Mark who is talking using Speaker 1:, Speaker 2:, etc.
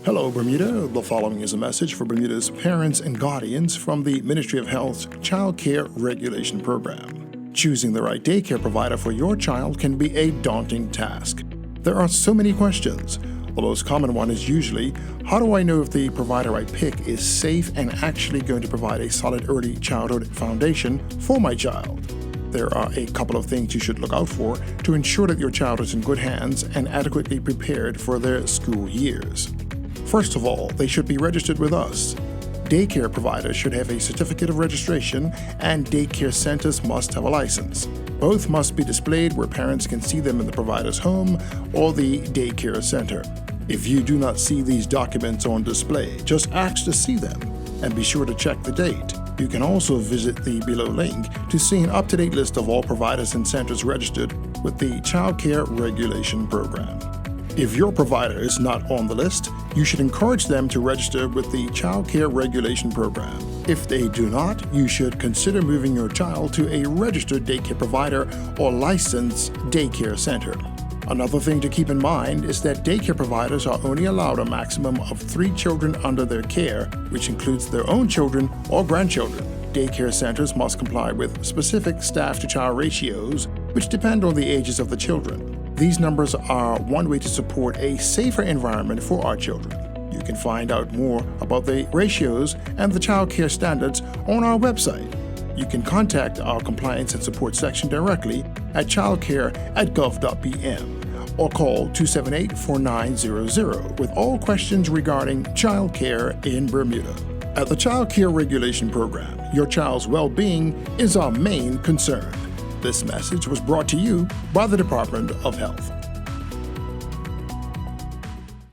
Speaker 1: Hello, Bermuda. The following is a message for Bermuda's parents and guardians from the Ministry of Health's Child Care Regulation Program. Choosing the right daycare provider for your child can be a daunting task. There are so many questions. The most common one is usually, how do I know if the provider I pick is safe and actually going to provide a solid early childhood foundation for my child? There are a couple of things you should look out for to ensure that your child is in good hands and adequately prepared for their school years. First of all, they should be registered with us. Daycare providers should have a certificate of registration, and daycare centers must have a license. Both must be displayed where parents can see them in the provider's home or the daycare center. If you do not see these documents on display, just ask to see them and be sure to check the date. You can also visit the below link to see an up-to-date list of all providers and centers registered with the Child Care Regulation Program. If your provider is not on the list, you should encourage them to register with the Child Care Regulation Program. If they do not, you should consider moving your child to a registered daycare provider or licensed daycare center. Another thing to keep in mind is that daycare providers are only allowed a maximum of 3 children under their care, which includes their own children or grandchildren. Daycare centers must comply with specific staff-to-child ratios, which depend on the ages of the children. These numbers are one way to support a safer environment for our children. You can find out more about the ratios and the child care standards on our website. You can contact our compliance and support section directly at childcare@gov.bm or call 278-4900 with all questions regarding child care in Bermuda. At the Child Care Regulation Program, your child's well-being is our main concern. This message was brought to you by the Department of Health.